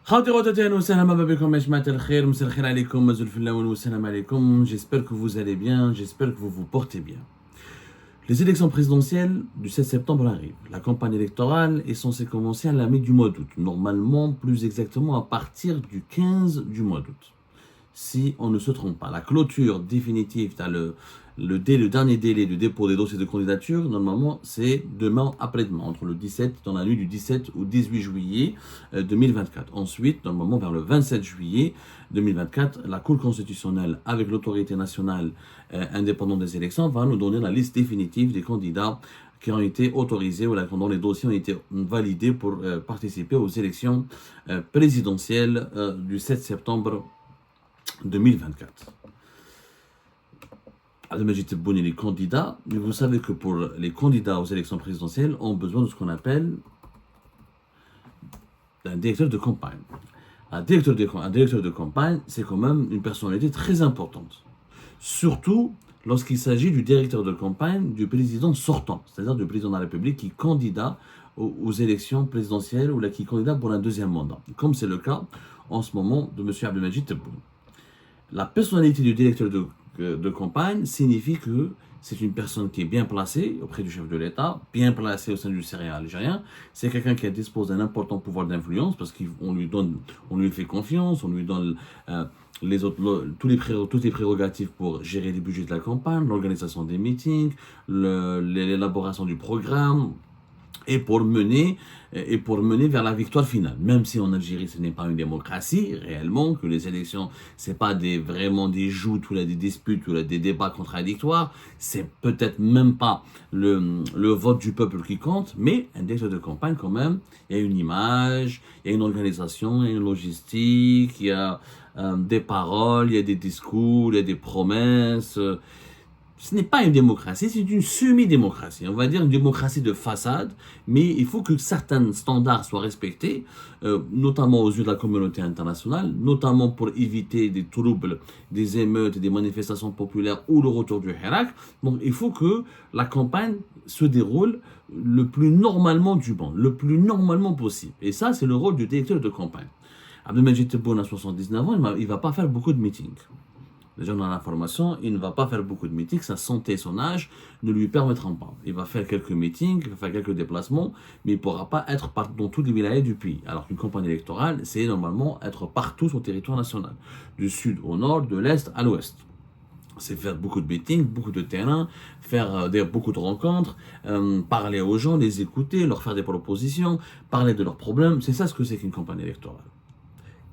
J'espère que vous allez bien, j'espère que vous vous portez bien. Les élections présidentielles du 7 septembre arrivent. La campagne électorale est censée commencer à la mi du mois d'août, normalement plus exactement à partir du 15 du mois d'août. Si on ne se trompe pas, la clôture définitive, le dernier délai de dépôt des dossiers de candidature, normalement c'est demain après-demain, entre le 17, dans la nuit du 17 au 18 juillet 2024. Ensuite, normalement vers le 27 juillet 2024, la Cour constitutionnelle, avec l'autorité nationale indépendante des élections, va nous donner la liste définitive des candidats qui ont été autorisés ou dont les dossiers ont été validés pour participer aux élections présidentielles du 7 septembre 2024. Abdelmajid Tebboune est les candidats, mais vous savez que pour les candidats aux élections présidentielles, on a besoin de ce qu'on appelle un directeur de campagne. Un directeur de campagne, c'est quand même une personnalité très importante. Surtout lorsqu'il s'agit du directeur de campagne du président sortant, c'est-à-dire du président de la République qui est candidat aux élections présidentielles ou qui est candidat pour un deuxième mandat, comme c'est le cas en ce moment de M. Abdelmajid Tebboune. La personnalité du directeur de campagne signifie que c'est une personne qui est bien placée auprès du chef de l'État, bien placée au sein du Syrie algérien. C'est quelqu'un qui dispose d'un important pouvoir d'influence parce qu'on lui fait confiance, on lui donne toutes les prérogatives pour gérer les budgets de la campagne, l'organisation des meetings, l'élaboration du programme, et pour mener vers la victoire finale. Même si en Algérie ce n'est pas une démocratie réellement, que les élections c'est pas vraiment des joutes ou des disputes ou des débats contradictoires, c'est peut-être même pas le vote du peuple qui compte, mais un directeur de campagne quand même, il y a une image, il y a une organisation, il y a une logistique, il y a des paroles, il y a des discours, il y a des promesses. Ce n'est pas une démocratie, c'est une semi-démocratie. On va dire une démocratie de façade, mais il faut que certains standards soient respectés, notamment aux yeux de la communauté internationale, notamment pour éviter des troubles, des émeutes, des manifestations populaires ou le retour du Hirak. Donc il faut que la campagne se déroule le plus normalement du monde, le plus normalement possible. Et ça, c'est le rôle du directeur de campagne. Abdelmajid Tebboune a 79 ans, il ne va pas faire beaucoup de meetings. Déjà dans l'information, il ne va pas faire beaucoup de meetings, sa santé et son âge ne lui permettront pas. Il va faire quelques meetings, il va faire quelques déplacements, mais il ne pourra pas être dans toutes les villages du pays. Alors qu'une campagne électorale, c'est normalement être partout sur le territoire national, du sud au nord, de l'est à l'ouest. C'est faire beaucoup de meetings, beaucoup de terrain, faire beaucoup de rencontres, parler aux gens, les écouter, leur faire des propositions, parler de leurs problèmes. C'est ça ce que c'est qu'une campagne électorale.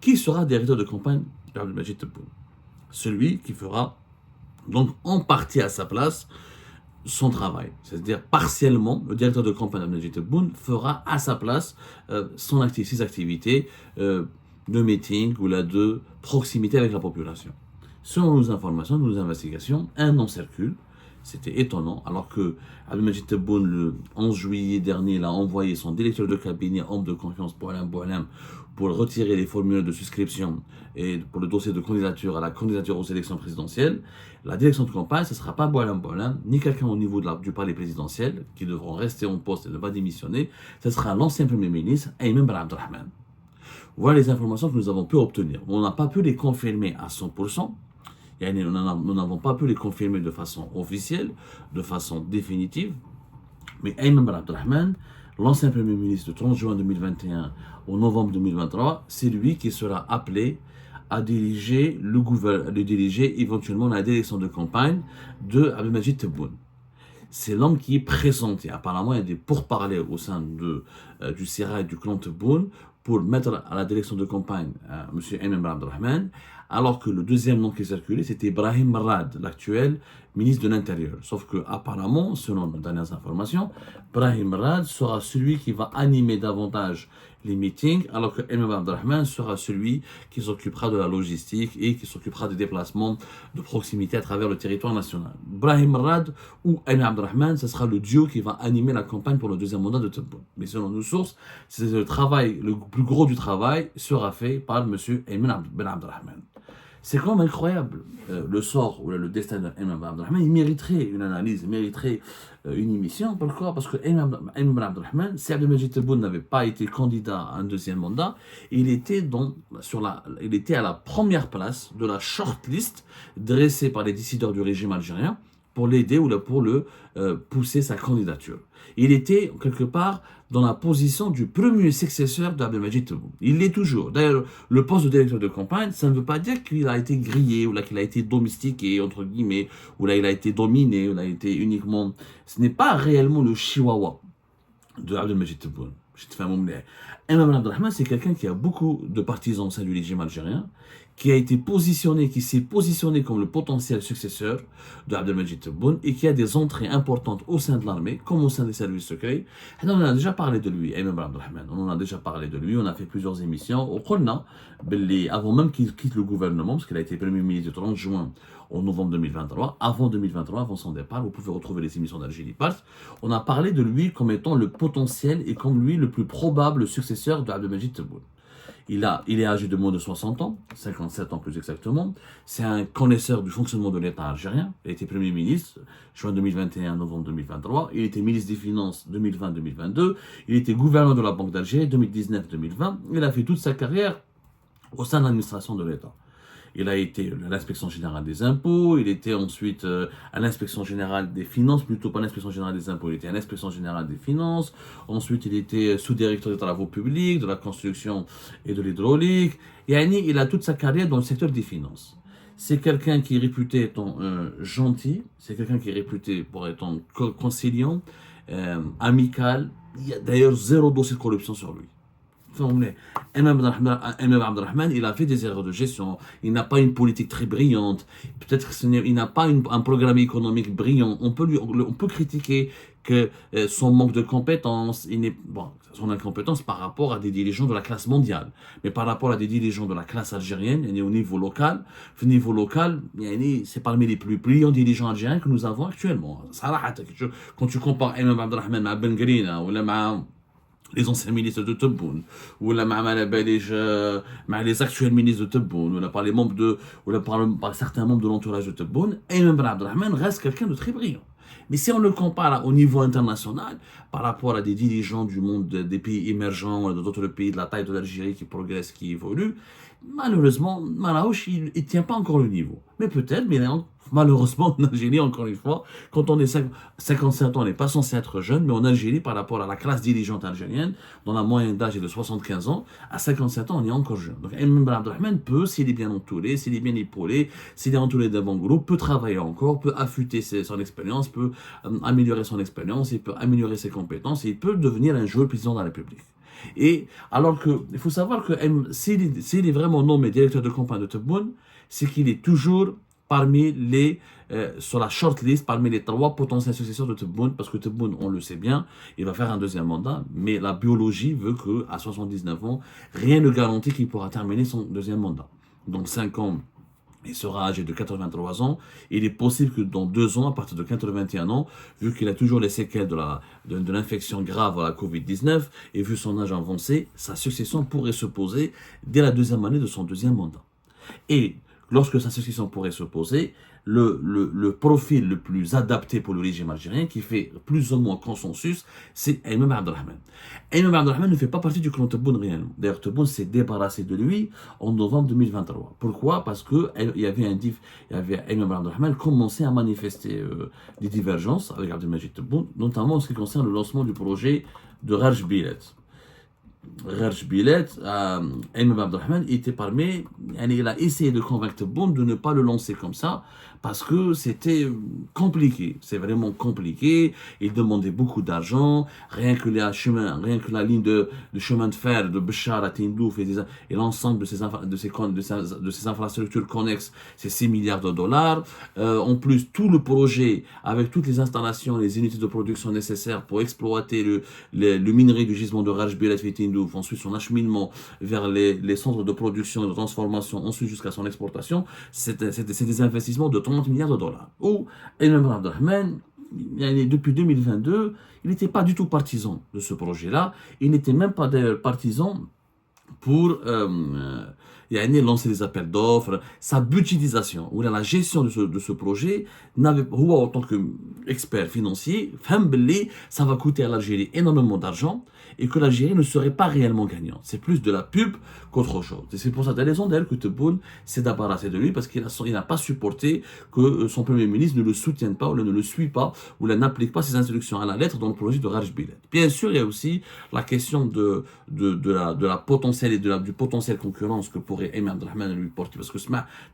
Qui sera directeur de campagne d'Abdelmajid Tebboune? Celui qui fera donc en partie à sa place son travail. C'est-à-dire partiellement, le directeur de campagne d'Abdelmajid Tebboune fera à sa place ses activités de meeting ou de proximité avec la population. Selon nos informations, nos investigations, un nom circule. C'était étonnant, alors que Abdelmajid Tebboune, le 11 juillet dernier, il a envoyé son directeur de cabinet, homme de confiance, Boualem Boualem, pour retirer les formulaires de souscription et pour le dossier de candidature à la candidature aux élections présidentielles. La direction de campagne, ce ne sera pas Boualem Boualem, ni quelqu'un au niveau du palais présidentiel, qui devront rester en poste et ne pas démissionner. Ce sera l'ancien Premier ministre, Ayman Ben Abdelrahman. Voilà les informations que nous avons pu obtenir. On n'a pas pu les confirmer à 100%. Nous n'avons pas pu les confirmer de façon officielle, de façon définitive, mais Ayman Ben Abdelrahman, l'ancien Premier ministre de 30 juin 2021 au novembre 2023, c'est lui qui sera appelé à diriger éventuellement la direction de campagne de Abdelmajid Tebboune. C'est l'homme qui est pressenti. Apparemment, il y a des pourparlers au sein du Sira et du clan Tebboune pour mettre à la direction de campagne M. Ayman Ben Abdelrahman, alors que le deuxième nom qui circulait, c'était Brahim Marad, l'actuel ministre de l'Intérieur. Sauf que, apparemment, selon nos dernières informations, Brahim Marad sera celui qui va animer davantage les meetings, alors que Ayman Ben Abdelrahman sera celui qui s'occupera de la logistique et qui s'occupera des déplacements de proximité à travers le territoire national. Brahim Marad ou Ayman Abdelrahman, ce sera le duo qui va animer la campagne pour le deuxième mandat de Tebboune. Mais selon nos sources, le plus gros du travail sera fait par M. Ayman Ben Abdelrahman. C'est quand même incroyable. Le sort ou le destin d'Ayman Ben Abdelrahman, il mériterait une analyse, il mériterait une émission. Pourquoi? Parce que Ayman Ben Abdelrahman, si Abdelmajid Tebboune n'avait pas été candidat à un deuxième mandat, il était à la première place de la shortlist dressée par les décideurs du régime algérien pour l'aider ou pour le pousser sa candidature. Il était quelque part dans la position du premier successeur d'Abdelmajid Tebboune. Il l'est toujours. D'ailleurs, le poste de directeur de campagne, ça ne veut pas dire qu'il a été grillé, ou là qu'il a été domestiqué, entre guillemets, ou là il a été dominé, ou là il a été uniquement... Ce n'est pas réellement le chihuahua de Abdelmajid Tebboune. Ayman Ben Abdelrahman, c'est quelqu'un qui a beaucoup de partisans au sein du régime algérien, qui s'est positionné comme le potentiel successeur de Abdelmajid Tebboune et qui a des entrées importantes au sein de l'armée, comme au sein des services secrets. Et on a déjà parlé de lui, Ayman Ben Abdelrahman. On en a déjà parlé de lui, on a fait plusieurs émissions. Avant même qu'il quitte le gouvernement, parce qu'il a été Premier ministre du 30 juin au novembre 2023, avant son départ, vous pouvez retrouver les émissions d'Algérie Part, on a parlé de lui comme étant le potentiel et comme lui le plus probable successeur de Abdelmajid Tebboune. Il est âgé de moins de 60 ans, 57 ans plus exactement. C'est un connaisseur du fonctionnement de l'État algérien. Il a été Premier ministre, juin 2021, novembre 2023. Il était ministre des Finances 2020-2022. Il était gouverneur de la Banque d'Alger 2019-2020. Il a fait toute sa carrière au sein de l'administration de l'État. Il a été à l'inspection générale des impôts, il était ensuite à l'inspection générale des finances, plutôt pas l'inspection générale des impôts, il était à l'inspection générale des finances, ensuite il était sous-directeur des travaux publics, de la construction et de l'hydraulique, et il a toute sa carrière dans le secteur des finances. C'est quelqu'un qui est réputé étant gentil, c'est quelqu'un qui est réputé pour être conciliant, amical, il y a d'ailleurs zéro dossier de corruption sur lui. Ayman Abdelrahman, il a fait des erreurs de gestion, il n'a pas une politique très brillante, peut-être qu'il n'a pas un programme économique brillant, on peut critiquer que son manque de compétences, son incompétence par rapport à des dirigeants de la classe mondiale, mais par rapport à des dirigeants de la classe algérienne, au niveau local, c'est parmi les plus brillants dirigeants algériens que nous avons actuellement. Quand tu compares Ayman Abdelrahman à Ben Grina ou les anciens ministres de Tebboune, ou les actuels ministres de Tebboune, ou par certains membres de l'entourage de Tebboune, Ayman Ben Abdelrahman reste quelqu'un de très brillant. Mais si on le compare au niveau international, par rapport à des dirigeants du monde des pays émergents, ou d'autres pays de la taille de l'Algérie qui progressent, qui évoluent, malheureusement, Maraouche, il ne tient pas encore le niveau. Mais peut-être, malheureusement, en Algérie, encore une fois, quand on est 57 ans, on n'est pas censé être jeune, mais en Algérie, par rapport à la classe dirigeante algérienne, dont la moyenne d'âge est de 75 ans, à 57 ans, on est encore jeune. Donc, Ayman Ben Abdelrahman peut, s'il est bien entouré, s'il est bien épaulé, s'il est entouré d'un bon groupe, peut travailler encore, peut affûter son expérience, peut améliorer son expérience, il peut améliorer ses compétences, et il peut devenir un jour président de la République. Et alors il faut savoir que s'il est vraiment nommé directeur de campagne de Tebboune, c'est qu'il est toujours parmi sur la shortlist, parmi les 3 potentiels successeurs de Tebboune, parce que Tebboune, on le sait bien, il va faire un deuxième mandat, mais la biologie veut qu'à 79 ans, rien ne garantit qu'il pourra terminer son deuxième mandat. Donc 5 ans, il sera âgé de 83 ans. Il est possible que dans 2 ans, à partir de 81 ans, vu qu'il a toujours les séquelles de l'infection grave à la Covid-19, et vu son âge avancé, sa succession pourrait se poser dès la deuxième année de son deuxième mandat. Et lorsque sa succession pourrait se poser, le profil le plus adapté pour le régime algérien, qui fait plus ou moins consensus, c'est Ayman Ben Abdelrahman. Ayman Ben Abdelrahman ne fait pas partie du clan Tebboune réellement. D'ailleurs, Tebboune s'est débarrassé de lui en novembre 2023. Pourquoi? Parce que Ayman Ben Abdelrahman commençait à manifester des divergences avec Abdelmajid Tebboune, notamment en ce qui concerne le lancement du projet de Raj Bilet. Raj Bilet, Ayman Ben Abdelrahman était parmi, il a essayé de convaincre Tebboune de ne pas le lancer comme ça, parce que c'était compliqué, c'est vraiment compliqué, il demandait beaucoup d'argent, rien que la ligne de chemin de fer de Béchar à Tindouf et l'ensemble de ces infrastructures connexes, c'est 6 milliards de dollars, en plus tout le projet, avec toutes les installations, les unités de production nécessaires pour exploiter le minerai du gisement de Raj Bilet et Tindouf, ensuite son acheminement vers les centres de production et de transformation, ensuite jusqu'à son exportation, c'est des investissements de 30 milliards de dollars. Ou Ayman Ben Abdelrahman, depuis 2022, il n'était pas du tout partisan de ce projet-là. Il n'était même pas d'ailleurs partisan pour lancer des appels d'offres, sa budgétisation, ou la gestion de ce projet, en tant qu'expert financier, ça va coûter à l'Algérie énormément d'argent et que l'Algérie ne serait pas réellement gagnante. C'est plus de la pub qu'autre chose. Et c'est pour ça, raison d'ailleurs, que Tebboune s'est débarrassé de lui parce qu'il n'a pas supporté que son premier ministre ne le soutienne pas ou ne le suit pas ou n'applique pas ses instructions à la lettre dans le projet de Raj Biled. Bien sûr, il y a aussi la question de la potentielle et du potentiel concurrence que pourrait Ayman Abdelrahman lui porter parce que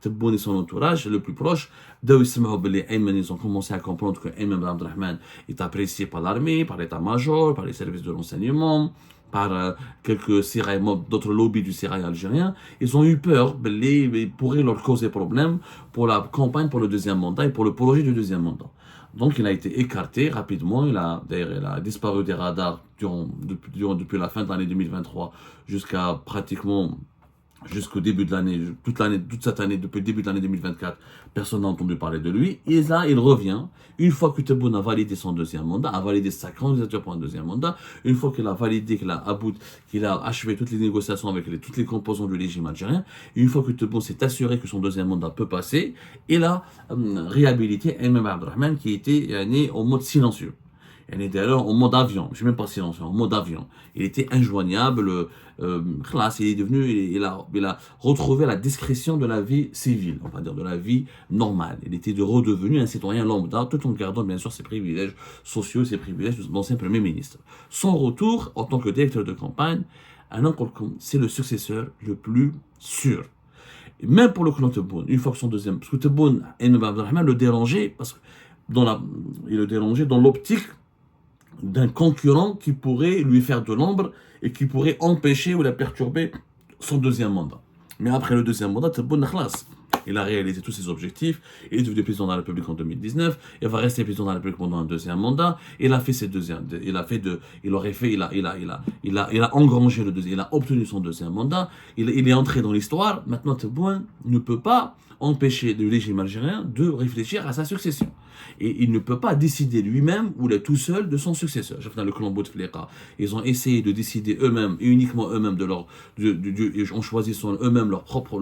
Tebboune et son entourage le plus proche, ils ont commencé à comprendre que Ayman Abdelrahman est apprécié par l'armée, par l'état-major, par les services de renseignement, par quelques sérails, d'autres lobbies du sérail algérien. Ils ont eu peur qu'ils pourraient leur causer problème pour la campagne pour le deuxième mandat et pour le projet du deuxième mandat. Donc il a été écarté rapidement, il a disparu des radars depuis la fin de l'année 2023 jusqu'à pratiquement jusqu'au début de l'année, toute cette année, depuis le début de l'année 2024, personne n'a entendu parler de lui. Et là, il revient, une fois que Tebboune a validé son deuxième mandat, a validé sa candidature pour un deuxième mandat, une fois qu'il a validé, qu'il a achevé toutes les négociations avec toutes les composants du régime algérien, et une fois que Tebboune s'est assuré que son deuxième mandat peut passer, il a réhabilité Ayman Abdelrahman qui était né en mode silencieux. Elle était alors en mode avion, je ne suis même pas silencieux, en mode avion. Il était injoignable, il a retrouvé la discrétion de la vie civile, on va dire de la vie normale. Il était redevenu un citoyen lambda, tout en gardant bien sûr ses privilèges sociaux, ses privilèges d'ancien Premier ministre. Son retour en tant que directeur de campagne, c'est le successeur le plus sûr. Et même pour le clan Tebboune, une fois que son deuxième, parce que Tebboune et Abdelrahman le dérangeait, il le dérangeait dans l'optique d'un concurrent qui pourrait lui faire de l'ombre et qui pourrait empêcher ou la perturber son deuxième mandat. Mais après le deuxième mandat, Tebboune khlas. Il a réalisé tous ses objectifs, il est devenu président de la République en 2019, il va rester président de la République pendant un deuxième mandat, il a engrangé le deuxième, il a obtenu son deuxième mandat, il est entré dans l'histoire. Maintenant, Tebboune ne peut pas empêcher le régime algérien de réfléchir à sa succession. Et il ne peut pas décider lui-même ou il est tout seul de son successeur. Dans le clan Bouteflika, ils ont essayé de décider eux-mêmes et uniquement eux-mêmes en choisissant eux-mêmes leur propre,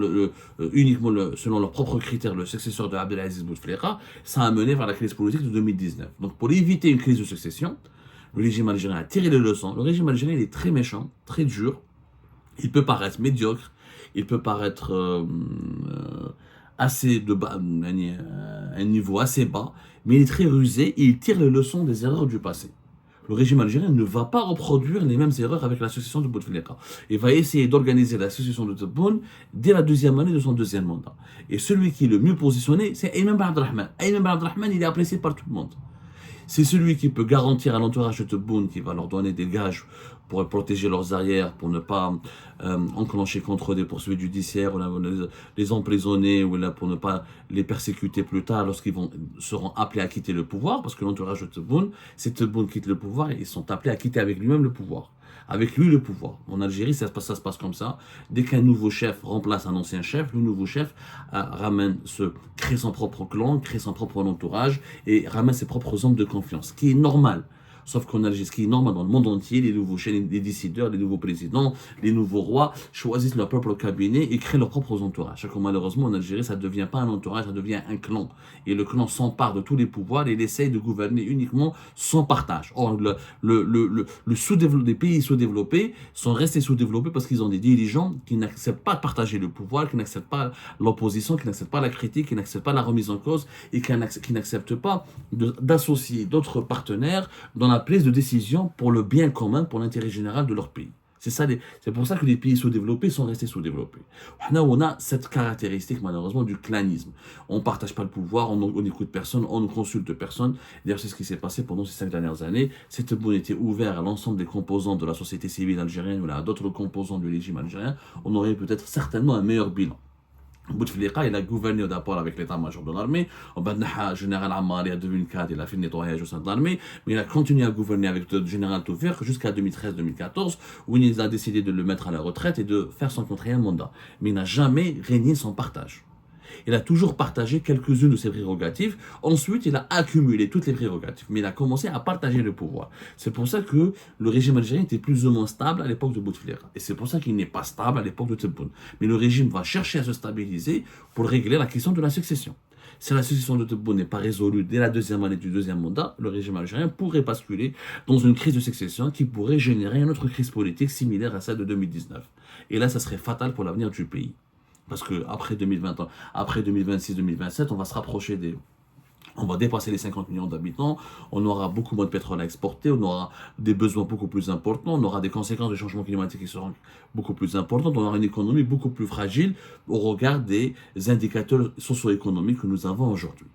selon leurs propres critères, le successeur de Abdelaziz Bouteflika. Ça a mené vers la crise politique de 2019. Donc pour éviter une crise de succession, le régime algérien a tiré les leçons. Le régime algérien est très méchant, très dur. Il peut paraître médiocre, il peut paraître assez de bas, un niveau assez bas, mais il est très rusé et il tire les leçons des erreurs du passé. Le régime algérien ne va pas reproduire les mêmes erreurs avec la succession de Bouteflika. Il va essayer d'organiser la succession de Tebboune dès la deuxième année de son deuxième mandat. Et celui qui est le mieux positionné, c'est Ayman Abdelrahman. Ayman Abdelrahman, il est apprécié par tout le monde. C'est celui qui peut garantir à l'entourage de Tebboune, qui va leur donner des gages pour protéger leurs arrières, pour ne pas enclencher contre eux des poursuites judiciaires, ou les emprisonner, ou pour ne pas les persécuter plus tard lorsqu'ils seront appelés à quitter le pouvoir, parce que l'entourage de Tebboune, si Tebboune quitte le pouvoir, ils sont appelés à quitter avec lui-même le pouvoir. Avec lui le pouvoir. En Algérie, ça se passe comme ça. Dès qu'un nouveau chef remplace un ancien chef, le nouveau chef crée son propre clan, crée son propre entourage et ramène ses propres hommes de confiance, ce qui est normal. Sauf qu'en Algérie, ce qui est normal dans le monde entier, les nouveaux chefs, les décideurs, les nouveaux présidents, les nouveaux rois choisissent leur propre cabinet et créent leurs propres entourages. Sauf que malheureusement, en Algérie, ça ne devient pas un entourage, ça devient un clan. Et le clan s'empare de tous les pouvoirs et il essaye de gouverner uniquement sans partage. Or, les pays sous-développés sont restés sous-développés parce qu'ils ont des dirigeants qui n'acceptent pas de partager le pouvoir, qui n'acceptent pas l'opposition, qui n'acceptent pas la critique, qui n'acceptent pas la remise en cause et qui n'acceptent pas d'associer d'autres partenaires dans la prise de décision pour le bien commun, pour l'intérêt général de leur pays. C'est pour ça que les pays sous-développés sont restés sous-développés. On a cette caractéristique, malheureusement, du clanisme. On ne partage pas le pouvoir, on n'écoute personne, on ne consulte personne. D'ailleurs, c'est ce qui s'est passé pendant ces 5 dernières années. Si Tebboune était ouvert à l'ensemble des composants de la société civile algérienne ou à d'autres composants du régime algérien, on aurait peut-être certainement un meilleur bilan. Bouteflika, il a gouverné d'abord avec l'état-major de l'armée. Le général Ammari, en 2004, il a fait le nettoyage au sein de l'armée. Mais il a continué à gouverner avec le général Toufik jusqu'à 2013-2014, où il a décidé de le mettre à la retraite et de faire son 4e mandat. Mais il n'a jamais régné sans partage. Il a toujours partagé quelques-unes de ses prérogatives. Ensuite, il a accumulé toutes les prérogatives. Mais il a commencé à partager le pouvoir. C'est pour ça que le régime algérien était plus ou moins stable à l'époque de Bouteflika. Et c'est pour ça qu'il n'est pas stable à l'époque de Tebboune. Mais le régime va chercher à se stabiliser pour régler la question de la succession. Si la succession de Tebboune n'est pas résolue dès la deuxième année du deuxième mandat, le régime algérien pourrait basculer dans une crise de succession qui pourrait générer une autre crise politique similaire à celle de 2019. Et là, ça serait fatal pour l'avenir du pays. Parce qu'après 2020, après 2026-2027, on va se rapprocher on va dépasser les 50 millions d'habitants, on aura beaucoup moins de pétrole à exporter, on aura des besoins beaucoup plus importants, on aura des conséquences du changement climatique qui seront beaucoup plus importantes, on aura une économie beaucoup plus fragile au regard des indicateurs socio-économiques que nous avons aujourd'hui.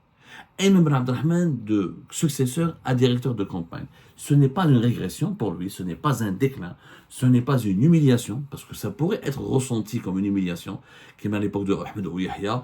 Ayman Ben Abdelrahman, de successeur à directeur de campagne, ce n'est pas une régression pour lui, ce n'est pas un déclin, ce n'est pas une humiliation, parce que ça pourrait être ressenti comme une humiliation, comme à l'époque de Ahmed Ouyahia,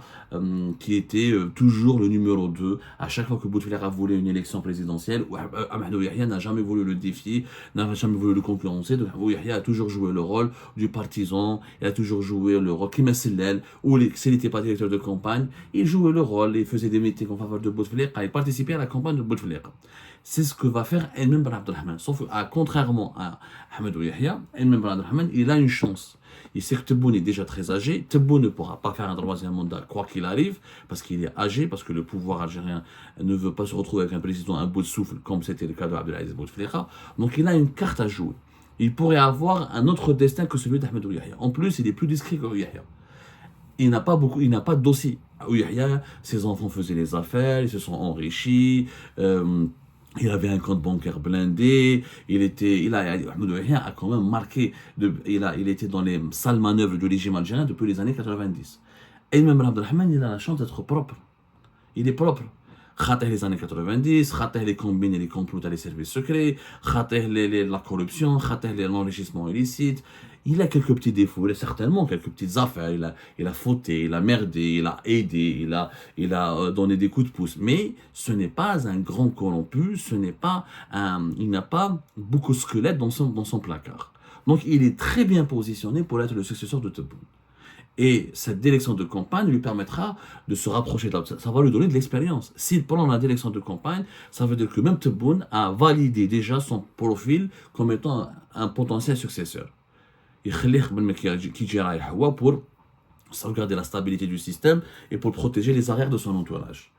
qui était toujours le numéro 2. À chaque fois que Bouteflika voulait une élection présidentielle, Ahmed Ouyahia n'a jamais voulu le défier, n'a jamais voulu le concurrencer. Donc Ouyahia a toujours joué le rôle du partisan, il a toujours joué le rôle Kimessilel, ou s'il n'était pas directeur de campagne, il jouait le rôle, il faisait des meetings en faveur de Bouteflika, il participait à la campagne de Bouteflika. C'est ce que va faire Ayman Ben Abdelrahman. Sauf que, contrairement à Ahmed Ouyahia, Ayman Ben Abdelrahman, il a une chance. Il sait que Tebboune est déjà très âgé. Tebboune ne pourra pas faire un troisième mandat, quoi qu'il arrive, parce qu'il est âgé, parce que le pouvoir algérien ne veut pas se retrouver avec un président à bout de souffle, comme c'était le cas de Abdelaziz Bouteflika. Donc il a une carte à jouer. Il pourrait avoir un autre destin que celui d'Ahmed Ouyahia. En plus, il est plus discret qu'Ouyahia. Il n'a pas de dossier. Ouyahia, ses enfants faisaient les affaires, ils se sont enrichis. Il avait un compte bancaire blindé, Ahmed Ouyahia a quand même marqué, il était dans les sales manœuvres du régime algérien depuis les années 90. Ayman Ben Abdelrahman, il a la chance d'être propre. Il est propre. Khateh les années 90, khateh les combines et les complots dans les services secrets, khateh la corruption, khateh l'enrichissement illicite. Il a quelques petits défauts, il a certainement quelques petites affaires, il a fauté, il a merdé, il a aidé, il a donné des coups de pouce. Mais ce n'est pas un grand corrompu, il n'a pas beaucoup de squelettes dans son placard. Donc il est très bien positionné pour être le successeur de Tebboune. Et cette élection de campagne lui permettra de se rapprocher de ça va lui donner de l'expérience. Si pendant la élection de campagne, ça veut dire que même Tebboune a validé déjà son profil comme étant un potentiel successeur. Pour sauvegarder la stabilité du système et pour protéger les arrières de son entourage.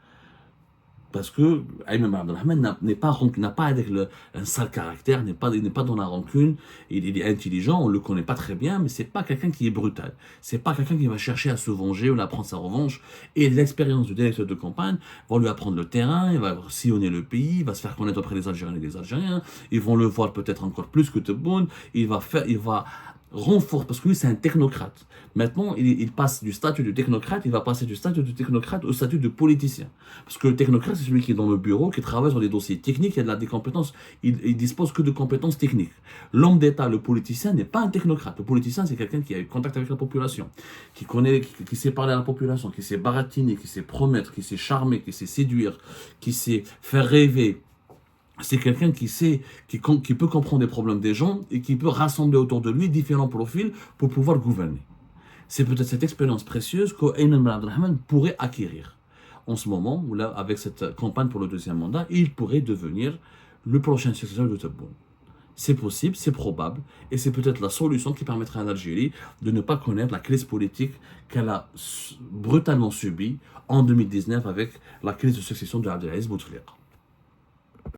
Parce que Ayman Ben Abdelrahman n'a pas avec un sale caractère, n'est pas dans la rancune, il est intelligent, on le connaît pas très bien, mais c'est pas quelqu'un qui est brutal. C'est pas quelqu'un qui va chercher à se venger ou à prendre sa revanche. Et l'expérience du directeur de campagne va lui apprendre le terrain, il va sillonner le pays, il va se faire connaître auprès des Algériens et des Algériens, ils vont le voir peut-être encore plus que Tebboune, il va renforce, parce que lui c'est un technocrate. Maintenant, il passe du statut de technocrate, il va passer du statut de technocrate au statut de politicien. Parce que le technocrate, c'est celui qui est dans le bureau, qui travaille sur des dossiers techniques, il a des compétences, il dispose que de compétences techniques. L'homme d'État, le politicien, n'est pas un technocrate. Le politicien, c'est quelqu'un qui a eu contact avec la population, qui sait parler à la population, qui sait baratiner, qui sait promettre, qui sait charmer, qui sait séduire, qui sait faire rêver. C'est quelqu'un qui peut comprendre les problèmes des gens et qui peut rassembler autour de lui différents profils pour pouvoir gouverner. C'est peut-être cette expérience précieuse qu'Ayman Ben Abdelrahman pourrait acquérir. En ce moment, où là, avec cette campagne pour le deuxième mandat, il pourrait devenir le prochain successeur de Tebboune. C'est possible, c'est probable, et c'est peut-être la solution qui permettra à l'Algérie de ne pas connaître la crise politique qu'elle a brutalement subie en 2019 avec la crise de succession de Abdelaziz Bouteflika.